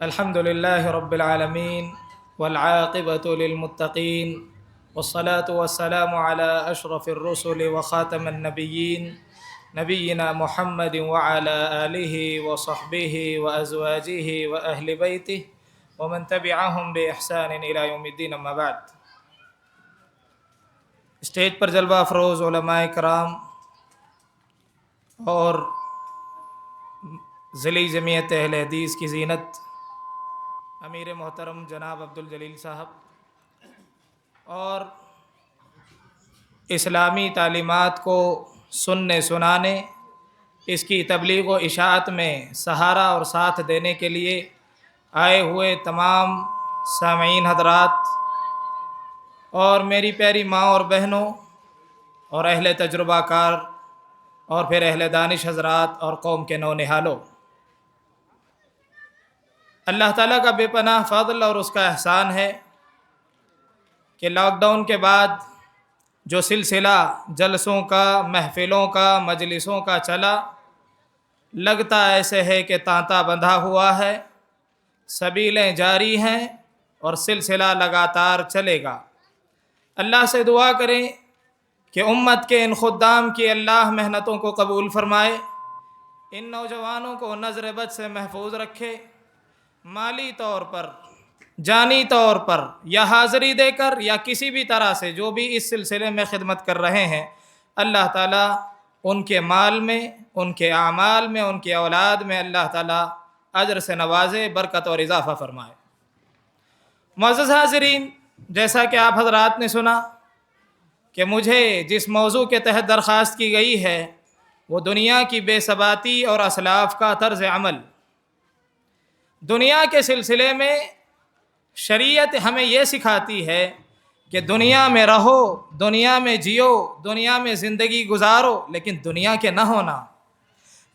الحمد لله رب العالمين والعاقبة للمتقين والصلاة والسلام على أشرف الرسل وخاتم النبيين نبينا محمد وعلى آله وصحبه وأزواجه وأهل بيته ومن تبعهم بإحسان إلى يوم الدين أما بعد. اسٹیج پر جلوہ افروز علماء کرام اور ضلعی جمعیت اہل حدیث کی زینت امیر محترم جناب عبدالجلیل صاحب اور اسلامی تعلیمات کو سننے سنانے، اس کی تبلیغ و اشاعت میں سہارا اور ساتھ دینے کے لیے آئے ہوئے تمام سامعین حضرات اور میری پیاری ماں اور بہنوں اور اہل تجربہ کار اور پھر اہل دانش حضرات اور قوم کے نونہالوں، اللہ تعالیٰ کا بے پناہ فضل اور اس کا احسان ہے کہ لاک ڈاؤن کے بعد جو سلسلہ جلسوں کا، محفلوں کا، مجلسوں کا چلا، لگتا ایسے ہے کہ تانتا بندھا ہوا ہے، سبیلیں جاری ہیں اور سلسلہ لگاتار چلے گا۔ اللہ سے دعا کریں کہ امت کے ان خدام کی اللہ محنتوں کو قبول فرمائے، ان نوجوانوں کو نظر بد سے محفوظ رکھے، مالی طور پر، جانی طور پر یا حاضری دے کر یا کسی بھی طرح سے جو بھی اس سلسلے میں خدمت کر رہے ہیں، اللہ تعالیٰ ان کے مال میں، ان کے اعمال میں، ان کی اولاد میں اللہ تعالیٰ اجر سے نوازے، برکت اور اضافہ فرمائے۔ معزز حاضرین، جیسا کہ آپ حضرات نے سنا کہ مجھے جس موضوع کے تحت درخواست کی گئی ہے وہ دنیا کی بے ثباتی اور اسلاف کا طرز عمل۔ دنیا کے سلسلے میں شریعت ہمیں یہ سکھاتی ہے کہ دنیا میں رہو، دنیا میں جیو، دنیا میں زندگی گزارو، لیکن دنیا کے نہ ہونا۔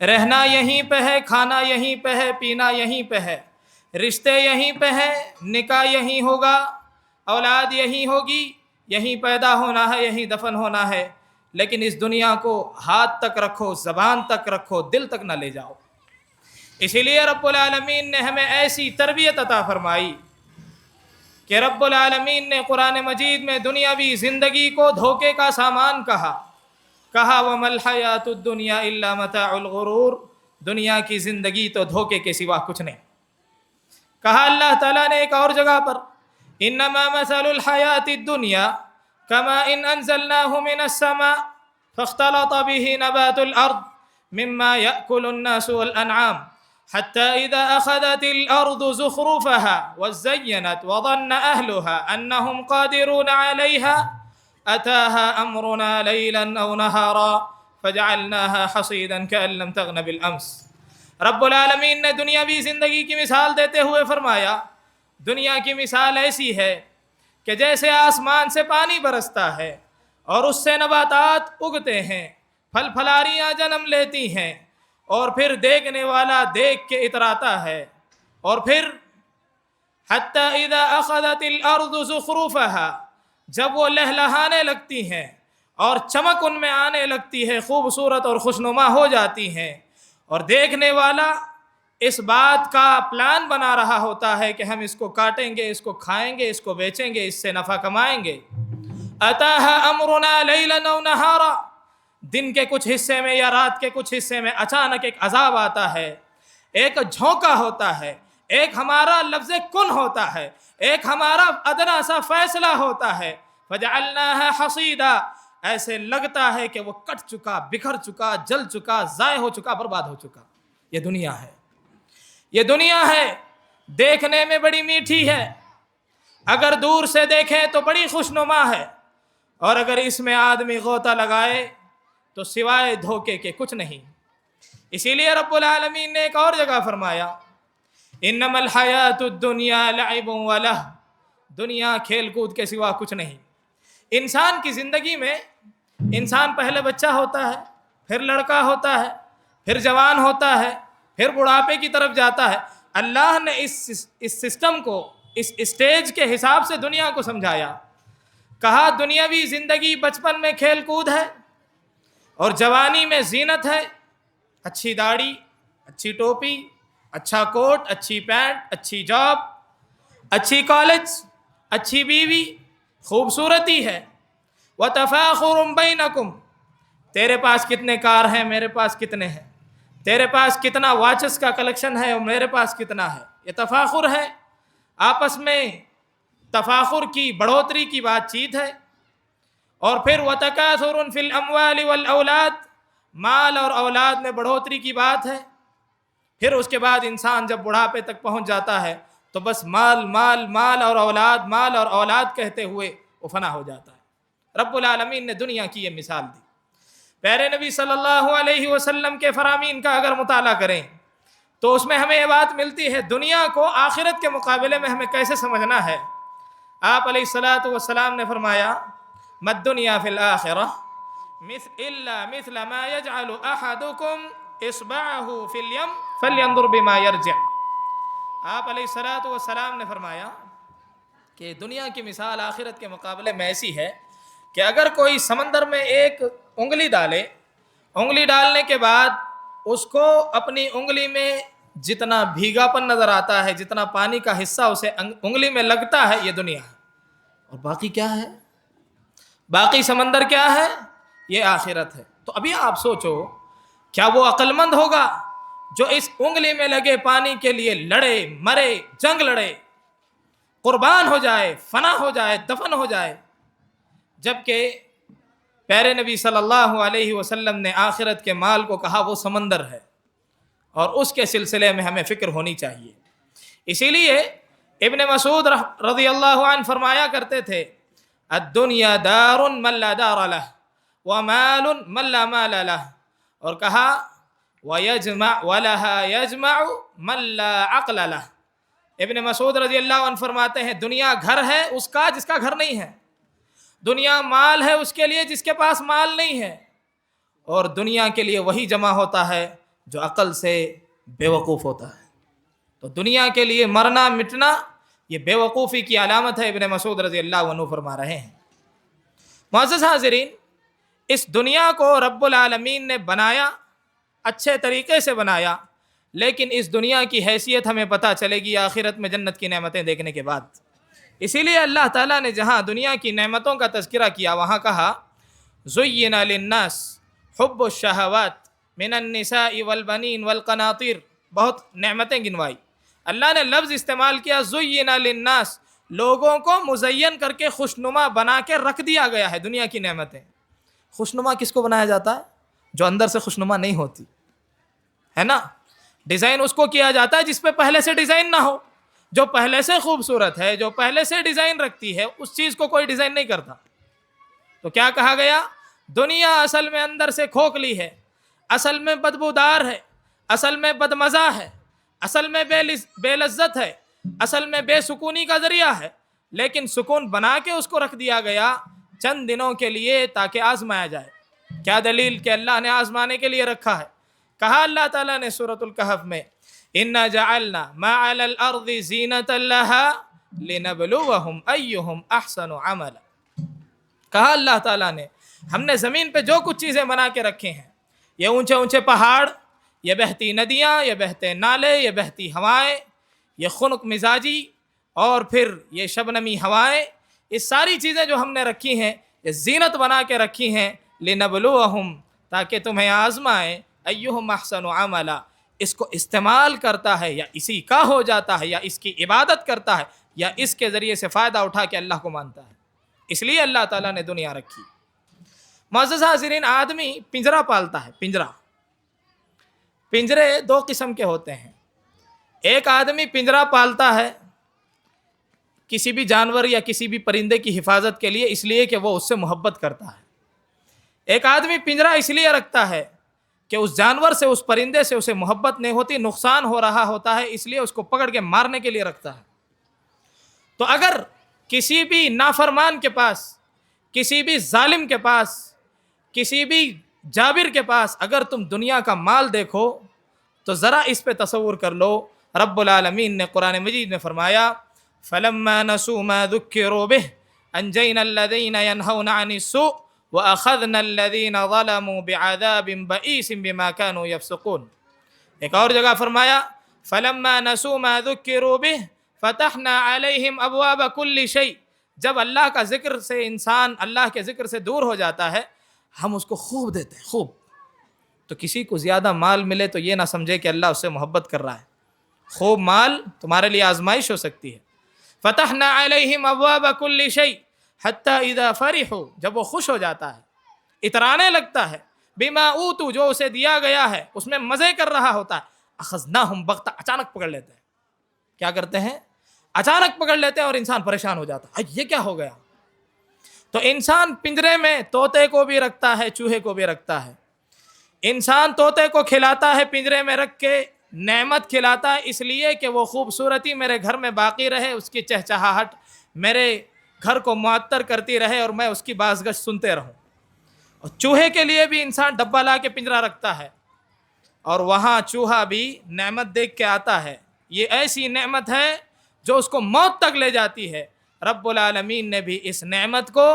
رہنا یہیں پہ ہے، کھانا یہیں پہ ہے، پینا یہیں پہ ہے، رشتے یہیں پہ ہیں، نکاح یہیں ہوگا، اولاد یہیں ہوگی، یہیں پیدا ہونا ہے، یہیں دفن ہونا ہے، لیکن اس دنیا کو ہاتھ تک رکھو، زبان تک رکھو، دل تک نہ لے جاؤ۔ اسی لیے رب العالمین نے ہمیں ایسی تربیت عطا فرمائی کہ رب العالمین نے قرآن مجید میں دنیاوی زندگی کو دھوکے کا سامان کہا وَمَا الْحَيَاةُ الدُّنْيَا إِلَّا مَتَاعُ الْغُرُورِ، دنیا کی زندگی تو دھوکے کے سوا کچھ نہیں۔ کہا اللہ تعالیٰ نے ایک اور جگہ پر إِنَّمَا مَثَلُ الْحَيَاةِ الدُّنْيَا كَمَاءٍ أَنزَلْنَاهُ مِنَ السَّمَاءِ فَاخْتَلَطَ بِهِ نَبَاتُ الْأَرْضِ مِمَّا يَأْكُلُ النَّاسُ وَالْأَنْعَامُ حتى إذا أخذت الأرض زخرفها وزينت وظن أهلها أنهم قادرون عليها أتاها أمرنا ليلا أو نهارا فجعلناها حصيدا كأن لم تغن بالأمس۔ رب العالمین نے دنیاوی زندگی کی مثال دیتے ہوئے فرمایا، دنیا کی مثال ایسی ہے کہ جیسے آسمان سے پانی برستا ہے اور اس سے نباتات اگتے ہیں، پھل پھلاریاں جنم لیتی ہیں، اور پھر دیکھنے والا دیکھ کے اتراتا ہے، اور پھر حتی اذا اخذت الارض زخرفها، جب وہ لہلہانے لگتی ہیں اور چمک ان میں آنے لگتی ہے، خوبصورت اور خوشنما ہو جاتی ہیں، اور دیکھنے والا اس بات کا پلان بنا رہا ہوتا ہے کہ ہم اس کو کاٹیں گے، اس کو کھائیں گے، اس کو بیچیں گے، اس سے نفع کمائیں گے۔ اتاها امرنا لیلا او نہارا، دن کے کچھ حصے میں یا رات کے کچھ حصے میں اچانک ایک عذاب آتا ہے، ایک جھونکا ہوتا ہے، ایک ہمارا لفظ کن ہوتا ہے، ایک ہمارا ادنا سا فیصلہ ہوتا ہے، فجعلناها حصیدا، ایسے لگتا ہے کہ وہ کٹ چکا، بکھر چکا، جل چکا، ضائع ہو چکا، برباد ہو چکا۔ یہ دنیا ہے، یہ دنیا ہے، دیکھنے میں بڑی میٹھی ہے، اگر دور سے دیکھیں تو بڑی خوشنما ہے، اور اگر اس میں آدمی غوطہ لگائے تو سوائے دھوکے کے کچھ نہیں۔ اسی لیے رب العالمین نے ایک اور جگہ فرمایا انما الحیات الدنیا لعب ولہو، دنیا کھیل کود کے سوا کچھ نہیں۔ انسان کی زندگی میں انسان پہلے بچہ ہوتا ہے، پھر لڑکا ہوتا ہے، پھر جوان ہوتا ہے، پھر بڑھاپے کی طرف جاتا ہے۔ اللہ نے اس سسٹم کو، اس اسٹیج کے حساب سے دنیا کو سمجھایا۔ کہا دنیاوی زندگی بچپن میں کھیل کود ہے اور جوانی میں زینت ہے، اچھی داڑھی، اچھی ٹوپی، اچھا کوٹ، اچھی پینٹ، اچھی جاب، اچھی کالج، اچھی بیوی، خوبصورتی ہے. وَتَفَاخُرٌ بَيْنَكُمْ، تیرے پاس کتنے کار ہیں، میرے پاس کتنے ہیں، تیرے پاس کتنا واچز کا کلیکشن ہے اور میرے پاس کتنا ہے. یہ تفاخر ہے، آپس میں تفاخر کی، بڑھوتری کی بات چیت ہے. اور پھر وَتَكَاثُرٌ فِي الْأَمْوَالِ وَالْأَوْلَادِ، مال اور اولاد میں بڑھوتری کی بات ہے. پھر اس کے بعد انسان جب بڑھاپے تک پہنچ جاتا ہے تو بس مال مال مال اور اولاد، مال اور اولاد کہتے ہوئے وہ فنا ہو جاتا ہے. رب العالمین نے دنیا کی یہ مثال دی. پیارے نبی صلی اللہ علیہ وسلم کے فرامین کا اگر مطالعہ کریں تو اس میں ہمیں یہ بات ملتی ہے دنیا کو آخرت کے مقابلے میں ہمیں کیسے سمجھنا ہے. آپ علیہ الصلاۃ والسلام نے فرمایا مَا الدُّنْيَا فِي الْآخِرَةِ إِلَّا مِثْلَ مَا يَجْعَلُ أَحَدُكُمْ إِصْبَعَهُ فِي الْيَمِّ فَلْيَنْظُرْ بِمَا يَرْجِعُ. آپ علیہ الصلاۃ والسلام نے فرمایا کہ دنیا کی مثال آخرت کے مقابلے میں ایسی ہے کہ اگر کوئی سمندر میں ایک انگلی ڈالے، انگلی ڈالنے کے بعد اس کو اپنی انگلی میں جتنا بھیگاپن نظر آتا ہے، جتنا پانی کا حصہ اسے انگلی میں لگتا ہے، یہ دنیا ہے. اور باقی کیا ہے؟ باقی سمندر کیا ہے؟ یہ آخرت ہے. تو ابھی آپ سوچو، کیا وہ عقل مند ہوگا جو اس انگلی میں لگے پانی کے لیے لڑے، مرے، جنگ لڑے، قربان ہو جائے، فنا ہو جائے، دفن ہو جائے؟ جبکہ پیارے نبی صلی اللہ علیہ وسلم نے آخرت کے مال کو کہا وہ سمندر ہے، اور اس کے سلسلے میں ہمیں فکر ہونی چاہیے. اسی لیے ابن مسعود رضی اللہ عنہ فرمایا کرتے تھے الدنیا دار من لا دار لہ ومال من لا مال لہ، اور کہا وَيَجْمَعْ وَلَهَا يَجْمَعُ مَنْ لَا عَقْلَ لَهُ. ابن مسعود رضی اللہ عنہ فرماتے ہیں دنیا گھر ہے اس کا جس کا گھر نہیں ہے، دنیا مال ہے اس کے لیے جس کے پاس مال نہیں ہے، اور دنیا کے لیے وہی جمع ہوتا ہے جو عقل سے بے وقوف ہوتا ہے. تو دنیا کے لیے مرنا مٹنا یہ بے وقوفی کی علامت ہے، ابن مسعود رضی اللہ عنہ فرما رہے ہیں. معزز حاضرین، اس دنیا کو رب العالمین نے بنایا، اچھے طریقے سے بنایا، لیکن اس دنیا کی حیثیت ہمیں پتہ چلے گی آخرت میں جنت کی نعمتیں دیکھنے کے بعد. اسی لیے اللہ تعالیٰ نے جہاں دنیا کی نعمتوں کا تذکرہ کیا وہاں کہا زُيِّنَ لِلنَّاسِ حُبُّ الشَّهَوَاتِ مِنَ النِّسَاءِ وَالْبَنِينَ وَالْقَنَاطِيرِ. بہت نعمتیں گنوائی. اللہ نے لفظ استعمال کیا زُيِّنَ لِلنَّاسِ، لوگوں کو مزین کر کے خوشنما بنا کے رکھ دیا گیا ہے دنیا کی نعمتیں. خوشنما کس کو بنایا جاتا ہے؟ جو اندر سے خوشنما نہیں ہوتی ہے نا. ڈیزائن اس کو کیا جاتا ہے جس پہ پہلے سے ڈیزائن نہ ہو. جو پہلے سے خوبصورت ہے، جو پہلے سے ڈیزائن رکھتی ہے، اس چیز کو کوئی ڈیزائن نہیں کرتا. تو کیا کہا گیا؟ دنیا اصل میں اندر سے کھوکھلی ہے، اصل میں بدبودار ہے، اصل میں بدمزہ ہے، اصل میں بے لذت ہے، اصل میں بے سکونی کا ذریعہ ہے. لیکن سکون بنا کے اس کو رکھ دیا گیا چند دنوں کے لیے تاکہ آزمایا جائے. کیا دلیل کہ اللہ نے آزمانے کے لیے رکھا ہے؟ کہا اللہ تعالیٰ نے سورۃ الکہف میں اِنَّا جَعَلْنَا مَا عَلَى الْأَرْضِ زِینَةً لَهَا لِنَبْلُوَهُمْ أَيُّهُمْ أَحْسَنُ عَمَلًا. کہا اللہ تعالیٰ نے ہم نے زمین پہ جو کچھ چیزیں بنا کے رکھے ہیں، یہ اونچے اونچے پہاڑ، یہ بہتی ندیاں، یہ بہتے نالے، یہ بہتی ہوائیں، یہ خنک مزاجی، اور پھر یہ شبنمی ہوائیں، یہ ساری چیزیں جو ہم نے رکھی ہیں یہ زینت بنا کے رکھی ہیں لِنَبْلُوَهُمْ، تاکہ تمہیں آزمائیں أَيُّهُمْ أَحْسَنُ عَمَلًا. اس کو استعمال کرتا ہے یا اسی کا ہو جاتا ہے، یا اس کی عبادت کرتا ہے، یا اس کے ذریعے سے فائدہ اٹھا کے اللہ کو مانتا ہے. اس لیے اللہ تعالیٰ نے دنیا رکھی. معزز حاضرین، آدمی پنجرا پالتا ہے. پنجرے دو قسم کے ہوتے ہیں. ایک آدمی پنجرا پالتا ہے کسی بھی جانور یا کسی بھی پرندے کی حفاظت کے لیے، اس لیے کہ وہ اس سے محبت کرتا ہے. ایک آدمی پنجرا اس لیے رکھتا ہے کہ اس جانور سے، اس پرندے سے اسے محبت نہیں ہوتی، نقصان ہو رہا ہوتا ہے، اس لیے اس کو پکڑ کے مارنے کے لیے رکھتا ہے. تو اگر کسی بھی نافرمان کے پاس، کسی بھی ظالم کے پاس، کسی بھی جابر کے پاس اگر تم دنیا کا مال دیکھو تو ذرا اس پہ تصور کر لو. رب العالمین نے قرآن مجید میں فرمایا فَلَمَّا نَسُوا مَا ذُكِّرُوا بِهِ أَنْجَيْنَا الَّذِينَ يَنْهَوْنَ عَنِ السُّوءِ وَأَخَذْنَا الَّذِينَ ظَلَمُوا بِعَذَابٍ بَئِيسٍ بِمَا كَانُوا يَفْسُقُونَ. ایک اور جگہ فرمایا فلما نسوا ما ذكروا به فتحنا عليهم ابواب كل شيء. جب اللہ کا ذکر سے انسان اللہ کے ذکر سے دور ہو جاتا ہے ہم اس کو خوب دیتے ہیں، خوب. تو کسی کو زیادہ مال ملے تو یہ نہ سمجھے کہ اللہ اس سے محبت کر رہا ہے. خوب مال تمہارے لیے آزمائش ہو سکتی ہے. فتحنا علیہم ابواب کل شیء حتی اذا فرحوا، جب وہ خوش ہو جاتا ہے، اترانے لگتا ہے، بما اوتوا، جو اسے دیا گیا ہے، اس میں مزے کر رہا ہوتا ہے، اخذناہم بغتہ، اچانک پکڑ لیتے ہیں. کیا کرتے ہیں؟ اچانک پکڑ لیتے ہیں اور انسان پریشان ہو جاتا ہے، یہ کیا ہو گیا؟ تو انسان پنجرے میں طوطے کو بھی رکھتا ہے، چوہے کو بھی رکھتا ہے. انسان طوطے کو کھلاتا ہے پنجرے میں رکھ کے، نعمت کھلاتا ہے اس لیے کہ وہ خوبصورتی میرے گھر میں باقی رہے، اس کی چہچہاہٹ میرے گھر کو معطر کرتی رہے اور میں اس کی بازگشت سنتے رہوں. اور چوہے کے لیے بھی انسان ڈبہ لا کے پنجرا رکھتا ہے اور وہاں چوہا بھی نعمت دیکھ کے آتا ہے. یہ ایسی نعمت ہے جو اس کو موت تک لے جاتی ہے. رب العالمین نے بھی اس نعمت کو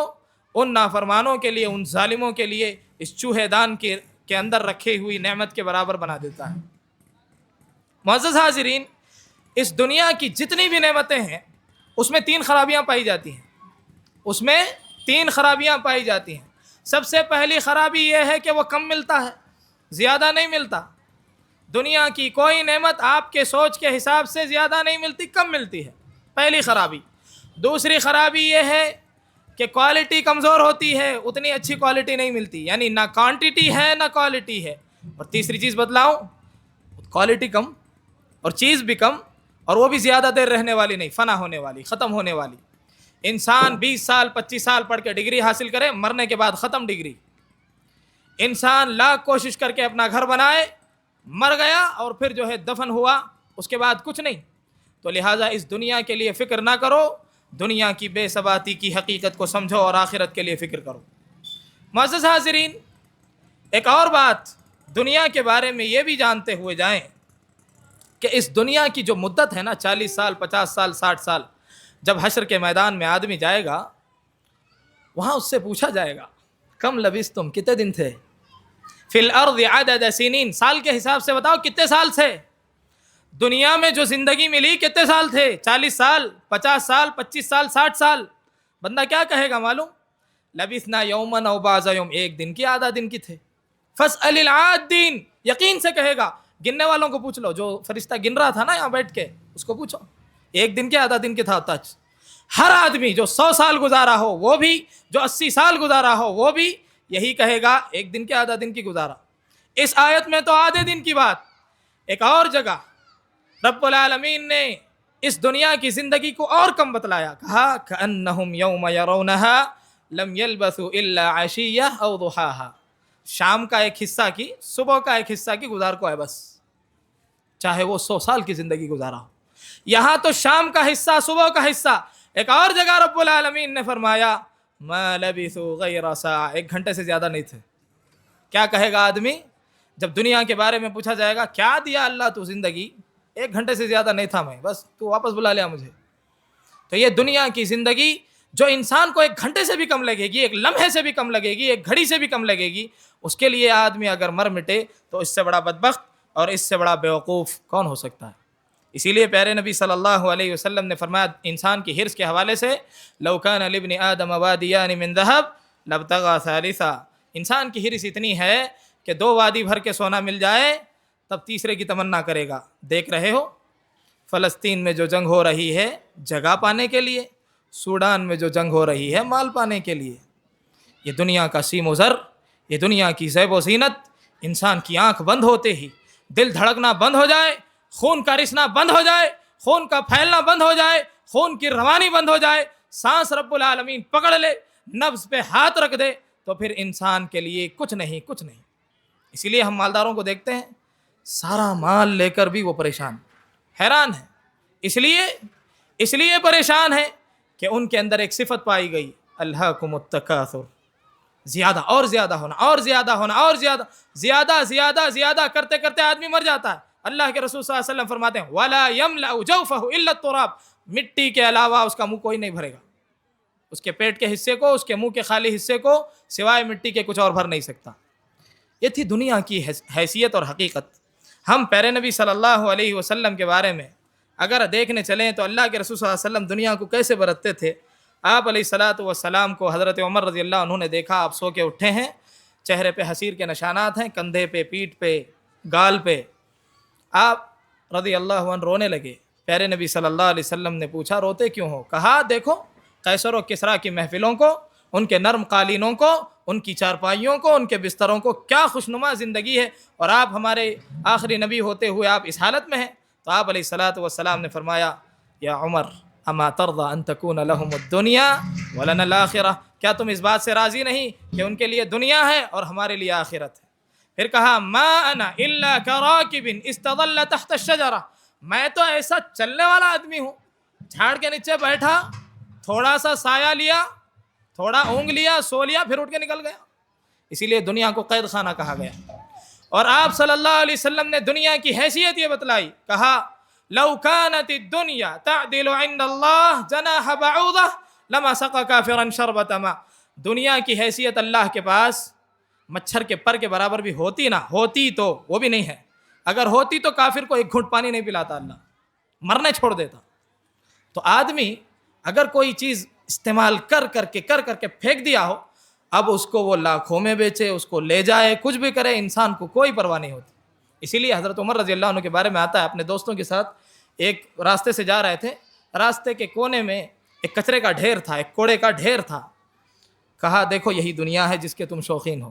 ان نافرمانوں کے لیے، ان ظالموں کے لیے اس چوہے دان کے اندر رکھی ہوئی نعمت کے برابر بنا دیتا ہے. معزز حاضرین، اس دنیا کی جتنی بھی نعمتیں ہیں اس میں 3 خرابیاں پائی جاتی ہیں. اس میں 3 خرابیاں پائی جاتی ہیں. سب سے پہلی خرابی یہ ہے کہ وہ کم ملتا ہے، زیادہ نہیں ملتا. دنیا کی کوئی نعمت آپ کے سوچ کے حساب سے زیادہ نہیں ملتی، کم ملتی ہے، پہلی خرابی. دوسری خرابی یہ ہے کہ کوالٹی کمزور ہوتی ہے، اتنی اچھی کوالٹی نہیں ملتی، یعنی نہ کوانٹٹی ہے نہ کوالٹی ہے. اور تیسری چیز بتلاؤں، کوالٹی کم اور چیز بھی کم، اور وہ بھی زیادہ دیر رہنے والی نہیں، فنا ہونے والی، ختم ہونے والی. انسان 20 سال 25 سال پڑھ کے ڈگری حاصل کرے، مرنے کے بعد ختم ڈگری. انسان لاکھ کوشش کر کے اپنا گھر بنائے، مر گیا اور پھر جو ہے دفن ہوا، اس کے بعد کچھ نہیں. تو لہٰذا اس دنیا کے لیے فکر نہ کرو، دنیا کی بے ثباتی کی حقیقت کو سمجھو اور آخرت کے لیے فکر کرو. معزز حاضرین، ایک اور بات دنیا کے بارے میں یہ بھی جانتے ہوئے جائیں کہ اس دنیا کی جو مدت ہے نا، 40 سال 50 سال 60 سال، جب حشر کے میدان میں آدمی جائے گا وہاں اس سے پوچھا جائے گا کم لبثتم، کتنے دن تھے، فی الارض عدد سنین، سال کے حساب سے بتاؤ کتنے سال تھے دنیا میں جو زندگی ملی، کتنے سال تھے؟ 40 سال 50 سال 25 سال 60 سال. بندہ کیا کہے گا معلوم؟ لبثنا یوما او بعض یوم، ایک دن کی آدھا دن کی تھے. فاسأل العادین، یقین سے کہے گا. گننے والوں کو پوچھ لو، جو فرشتہ گن رہا تھا نا یہاں بیٹھ کے، اس کو پوچھو ایک دن کے آدھا دن کے تھا تچ. ہر آدمی جو 100 سال گزارا ہو وہ بھی، جو 80 سال گزارا ہو وہ بھی یہی کہے گا ایک دن کے آدھا دن کی گزارا. اس آیت میں تو آدھے دن کی بات. ایک اور جگہ رب العالمین نے اس دنیا کی زندگی کو اور کم بتلایا، کہا کأنہم یوم یرونہا لم یلبثوا الا عشیہ او ضحاہا. شام کا ایک حصہ کی، صبح کا ایک حصہ کی گزار کو ہے بس، چاہے وہ 100 سال کی زندگی گزارا ہو. یہاں تو شام کا حصہ، صبح کا حصہ. ایک اور جگہ رب العالمین نے فرمایا ما لبثوا غیر ساعہ، 1 گھنٹے سے زیادہ نہیں تھے. کیا کہے گا آدمی جب دنیا کے بارے میں پوچھا جائے گا؟ کیا دیا اللہ تو زندگی، 1 گھنٹے سے زیادہ نہیں تھا میں، بس تو واپس بلا لیا مجھے. تو یہ دنیا کی زندگی جو انسان کو 1 گھنٹے سے بھی کم لگے گی، 1 لمحے سے بھی کم لگے گی، 1 گھڑی سے بھی کم لگے گی، اس کے لیے آدمی اگر مر مٹے تو اس سے بڑا بدبخت اور اس سے بڑا بیوقوف کون ہو سکتا ہے. اسی لیے پیارے نبی صلی اللہ علیہ وسلم نے فرمایا انسان کی حرص کے حوالے سے، لو کان لابن آدم وادیان من ذهب لابتغى ثالثا. انسان کی حرص اتنی ہے کہ 2 وادی بھر کے سونا مل جائے تب تیسرے کی تمنا کرے گا. دیکھ رہے ہو فلسطین میں جو جنگ ہو رہی ہے جگہ پانے کے لیے، سوڈان میں جو جنگ ہو رہی ہے مال پانے کے لیے. یہ دنیا کا سیم و زر، یہ دنیا کی زیب و زینت، انسان کی آنکھ بند ہوتے ہی دل دھڑکنا بند ہو جائے، خون کا رسنا بند ہو جائے، خون کا پھیلنا بند ہو جائے، خون کی روانی بند ہو جائے، سانس رب العالمین پکڑ لے، نبض پہ ہاتھ رکھ دے، تو پھر انسان کے لیے کچھ نہیں، کچھ نہیں. اسی لیے ہم مالداروں کو دیکھتے ہیں سارا مال لے کر بھی وہ پریشان، حیران ہے. اس لیے پریشان ہے کہ ان کے اندر ایک صفت پائی گئی، الہاکم التکاثر، زیادہ اور زیادہ ہونا اور زیادہ ہونا اور زیادہ زیادہ زیادہ کرتے کرتے آدمی مر جاتا ہے. اللہ کے رسول صلی اللہ علیہ وسلم فرماتے ہیں وَلَا يَمْلَأُ جَوْفَهُ إِلَّا التُّرَابُ، مٹی کے علاوہ اس کا منہ کوئی نہیں بھرے گا. اس کے پیٹ کے حصے کو، اس کے منہ کے خالی حصے کو سوائے مٹی کے کچھ اور بھر نہیں سکتا. یہ تھی دنیا کی حیثیت اور حقیقت. ہم پیارے نبی صلی اللہ علیہ وسلم کے بارے میں اگر دیکھنے چلیں تو اللہ کے رسول صلی اللہ علیہ وسلم دنیا کو کیسے برتتے تھے. آپ علیہ الصلاۃ والسلام کو حضرت عمر رضی اللہ عنہ نے دیکھا، آپ سو کے اٹھے ہیں، چہرے پہ حسیر کے نشانات ہیں، کندھے پہ، پیٹھ پہ، گال پہ. آپ رضی اللہ عنہ رونے لگے. پیارے نبی صلی اللہ علیہ وسلم نے پوچھا روتے کیوں ہو؟ کہا دیکھو قیصر و کسریٰ کی محفلوں کو، ان کے نرم قالینوں کو، ان کی چارپائیوں کو، ان کے بستروں کو، کیا خوشنما زندگی ہے، اور آپ ہمارے آخری نبی ہوتے ہوئے آپ اس حالت میں ہیں. تو آپ علیہ الصلاۃ والسلام نے فرمایا یا عمر اما ترضى ان تكون لهم الدنيا ولنا الاخرہ، کیا تم اس بات سے راضی نہیں کہ ان کے لیے دنیا ہے اور ہمارے لیے آخرت ہے؟ پھر کہا ما انا الا كراكب استظل تحت الشجرہ، میں تو ایسا چلنے والا آدمی ہوں، جھاڑ کے نیچے بیٹھا، تھوڑا سا سایہ لیا، تھوڑا اونگ لیا، سو لیا، پھر اٹھ کے نکل گیا. اسی لیے دنیا کو قید خانہ کہا گیا. اور آپ صلی اللہ علیہ وسلم نے دنیا کی حیثیت یہ بتلائی. کہا لو كانت الدنيا تعدل عند اللہ جناح بعوضہ لما سقى كافرا شربة ماء، دنیا کی حیثیت اللہ کے پاس مچھر کے پر کے برابر بھی ہوتی نہ ہوتی، تو وہ بھی نہیں ہے، اگر ہوتی تو کافر کو ایک گھونٹ پانی نہیں پلاتا، اللہ مرنے چھوڑ دیتا. تو آدمی اگر کوئی چیز استعمال کر کر کے پھینک دیا ہو، اب اس کو وہ لاکھوں میں بیچے، اس کو لے جائے، کچھ بھی کرے، انسان کو کوئی پرواہ نہیں ہوتی. اسی لیے حضرت عمر رضی اللہ عنہ کے بارے میں آتا ہے، اپنے دوستوں کے ساتھ ایک راستے سے جا رہے تھے، راستے کے کونے میں ایک کچرے کا ڈھیر تھا، ایک کوڑے کا ڈھیر تھا. کہا دیکھو یہی دنیا ہے جس کے تم شوقین ہو.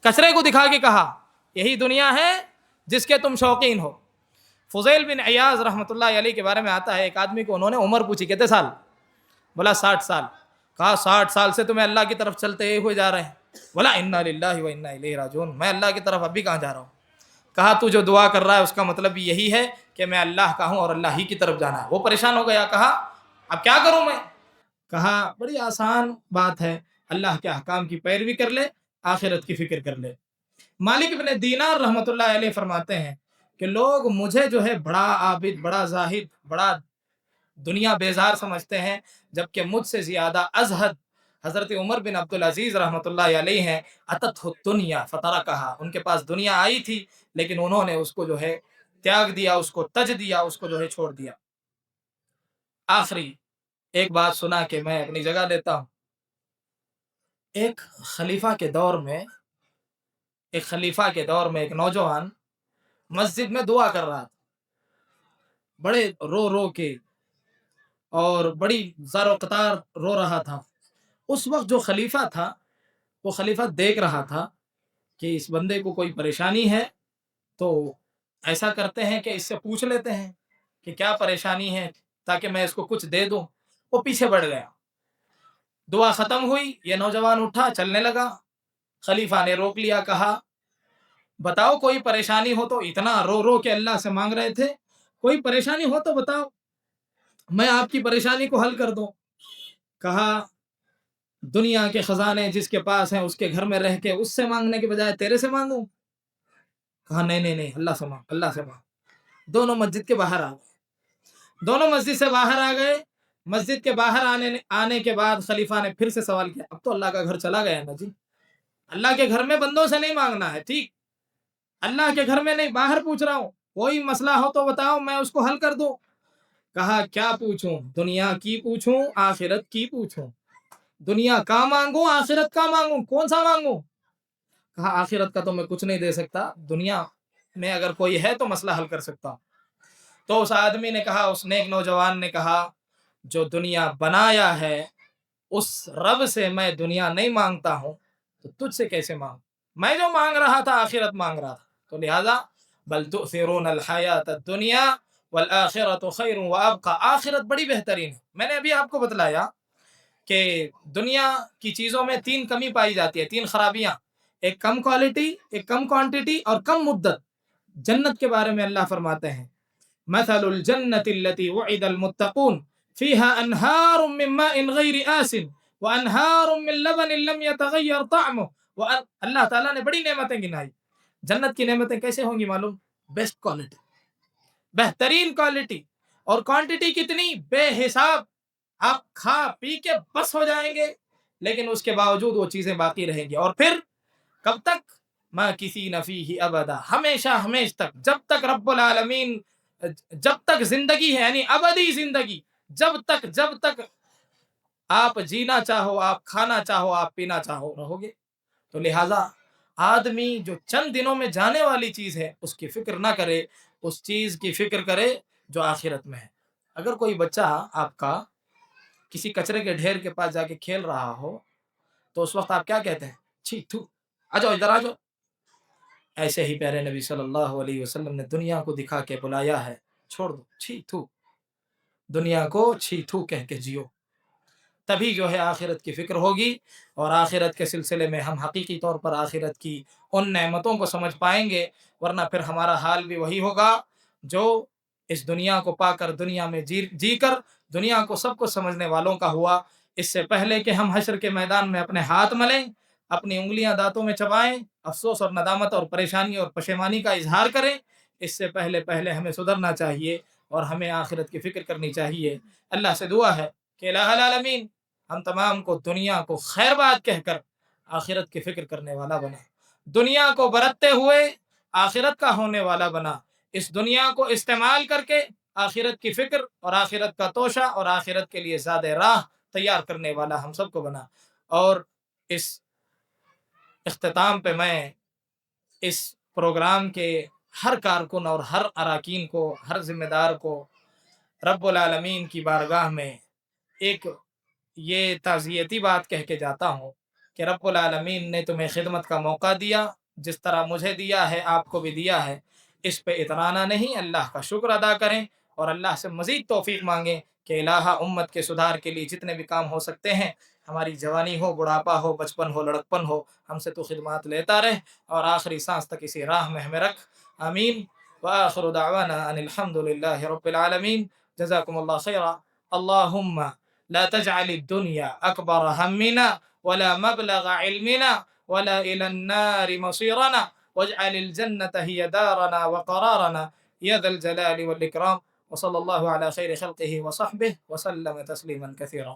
کچرے کو دکھا کے کہا یہی دنیا ہے جس کے تم شوقین ہو. فضیل بن عیاض رحمۃ اللہ علیہ کے بارے میں آتا ہے، ایک آدمی کو انہوں نے عمر پوچھی کتنے سال؟ بولا 60 سال. کہا 60 سال سے تمہیں اللہ کی طرف چلتے ہوئے جا رہے ہیں؟ بولا انا للہ و انا الیہ راجعون، میں اللہ کی طرف اب بھی کہاں جا رہا ہوں. کہا تو جو دعا کر رہا ہے اس کا مطلب بھی یہی ہے کہ میں اللہ کا ہوں اور اللہ ہی کی طرف جانا ہے. وہ پریشان ہو گیا، کہا اب کیا کروں میں؟ کہا بڑی آسان بات ہے، اللہ کے احکام کی پیروی کر لے، آخرت کی فکر کر لے. مالک بن دینار رحمۃ اللہ علیہ فرماتے ہیں کہ لوگ مجھے جو ہے بڑا عابد، بڑا زاہد، بڑا دنیا بیزار سمجھتے ہیں، جبکہ مجھ سے زیادہ ازہد حضرت عمر بن عبدالعزیز رحمۃ اللہ علیہ ہیں. اتتہ الدنیا فترکھا، ان کے پاس دنیا آئی تھی لیکن انہوں نے اس کو جو ہے تیاگ دیا، اس کو تج دیا، اس کو جو ہے چھوڑ دیا. آخری ایک بات سنا کہ میں اپنی جگہ لیتا ہوں. ایک خلیفہ کے دور میں ایک نوجوان مسجد میں دعا کر رہا تھا، بڑے رو رو کے اور بڑی زار و قطار رو رہا تھا. اس وقت جو خلیفہ تھا وہ خلیفہ دیکھ رہا تھا کہ اس بندے کو کوئی پریشانی ہے، تو ایسا کرتے ہیں کہ اس سے پوچھ لیتے ہیں کہ کیا پریشانی ہے تاکہ میں اس کو کچھ دے دوں. وہ پیچھے بڑھ گیا، دعا ختم ہوئی، یہ نوجوان اٹھا چلنے لگا. خلیفہ نے روک لیا، کہا بتاؤ کوئی پریشانی ہو تو، اتنا رو رو کے اللہ سے مانگ رہے تھے، کوئی پریشانی ہو تو بتاؤ، میں آپ کی پریشانی کو حل کر دوں. کہا دنیا کے خزانے جس کے پاس ہیں اس کے گھر میں رہ کے اس سے مانگنے کے بجائے تیرے سے مانگوں؟ کہا نہیں اللہ سے مانگ، اللہ سے مانگ. دونوں مسجد کے باہر آ گئے، دونوں مسجد سے باہر آ گئے. مسجد کے باہر آنے کے بعد خلیفہ نے پھر سے سوال کیا، اب تو اللہ کا گھر چلا گیا نا جی، اللہ کے گھر میں بندوں سے نہیں مانگنا ہے، ٹھیک، اللہ کے گھر میں نہیں، باہر پوچھ رہا ہوں، کوئی مسئلہ ہو تو بتاؤ میں اس کو حل کر دوں. کہا کیا پوچھوں؟ دنیا کی پوچھوں، آخرت کی پوچھوں؟ دنیا کا مانگوں، آخرت کا مانگوں، کون سا مانگوں؟ کہا آخرت کا تو میں کچھ نہیں دے سکتا، دنیا میں اگر کوئی ہے تو مسئلہ حل کر سکتا ہوں. تو اس آدمی نے کہا، اس نیک نوجوان نے کہا جو دنیا بنایا ہے اس رب سے میں دنیا نہیں مانگتا ہوں تو تجھ سے کیسے مانگ؟ میں جو مانگ رہا تھا آخرت مانگ رہا تھا. تو لہذا بل تؤثرون الحیات الدنیا والآخرۃ خیر وابقی، آخرت بڑی بہترین ہے. میں نے ابھی آپ کو بتلایا کہ دنیا کی چیزوں میں 3 کمی پائی جاتی ہے، 3 خرابیاں، ایک کم کوالٹی، ایک کم کوانٹٹی اور کم مدت. جنت کے بارے میں اللہ فرماتے ہیں مثل الجنت التي وعد المتقون فيها انہار من ماء غیر آسن وانہار من لبن لم يتغیر طعمه. اللہ تعالیٰ نے بڑی نعمتیں گنائی. جنت کی نعمتیں کیسے ہوں گی معلوم؟ بیسٹ کوالٹی، بہترین کوالٹی، اور کوانٹٹی کتنی؟ بے حساب. آپ کھا پی کے بس ہو جائیں گے لیکن اس کے باوجود وہ چیزیں باقی رہیں گی. اور پھر کب تک؟ ماکثین فیہ ابدا، ہمیشہ ہمیش تک، جب تک رب العالمین، جب تک زندگی ہے، یعنی ابدی زندگی، جب تک آپ جینا چاہو، آپ کھانا چاہو، آپ پینا چاہو، رہو گے۔ تو لہٰذا آدمی جو چند دنوں میں جانے والی چیز ہے اس کی فکر نہ کرے، اس چیز کی فکر کرے جو آخرت میں ہے۔ اگر کوئی بچہ آپ کا کسی کچرے کے ڈھیر کے پاس جا کے کھیل رہا ہو تو اس وقت آپ کیا کہتے ہیں؟ چھی تھو، آ جاؤ ادھر آ جاؤ۔ ایسے ہی پیارے نبی صلی اللہ علیہ وسلم نے دنیا کو دکھا کے بلایا ہے، چھوڑ دو چھی تھو، دنیا کو چھی تھو کہہ کے جیو، تبھی جو ہے آخرت کی فکر ہوگی، اور آخرت کے سلسلے میں ہم حقیقی طور پر آخرت کی ان نعمتوں کو سمجھ پائیں گے، ورنہ پھر ہمارا حال بھی وہی ہوگا جو اس دنیا کو پا کر، دنیا میں جی کر دنیا کو سب کو سمجھنے والوں کا ہوا۔ اس سے پہلے کہ ہم حشر کے میدان میں اپنے ہاتھ ملیں، اپنی انگلیاں دانتوں میں چبائیں، افسوس اور ندامت اور پریشانی اور پشیمانی کا اظہار کریں، اس سے پہلے ہمیں سدھرنا چاہیے اور ہمیں آخرت کی فکر کرنی چاہیے۔ اللہ سے دعا ہے کہ الہ العالمین ہم تمام کو دنیا کو خیر بات کہہ کر آخرت کی فکر کرنے والا بنا، دنیا کو برتتے ہوئے آخرت کا ہونے والا بنا، اس دنیا کو استعمال کر کے آخرت کی فکر اور آخرت کا توشہ اور آخرت کے لیے زاد راہ تیار کرنے والا ہم سب کو بنا۔ اور اس اختتام پہ میں اس پروگرام کے ہر کارکن اور ہر اراکین کو، ہر ذمہ دار کو رب العالمین کی بارگاہ میں ایک یہ تعزیتی بات کہہ کے جاتا ہوں کہ رب العالمین نے تمہیں خدمت کا موقع دیا، جس طرح مجھے دیا ہے آپ کو بھی دیا ہے، اس پہ اترانا نہیں، اللہ کا شکر ادا کریں اور اللہ سے مزید توفیق مانگیں کہ الہ امت کے سدھار کے لیے جتنے بھی کام ہو سکتے ہیں، ہماری جوانی ہو، بڑھاپا ہو، بچپن ہو، لڑکپن ہو، ہم سے تو خدمات لیتا رہ اور آخری سانس تک اسی راہ میں ہمیں رکھ۔ آمین۔ وآخر دعوانا ان الحمد للہ رب العالمین۔ جزاکم اللہ خیرا۔ اللہم لا تجعل الدنيا أكبر همنا ولا مبلغ علمنا ولا إلى النار مصيرنا واجعل الجنة هي دارنا وقرارنا يا ذا الجلال والإكرام، وصلى الله على خير خلقه وصحبه وسلم تسليما كثيرا۔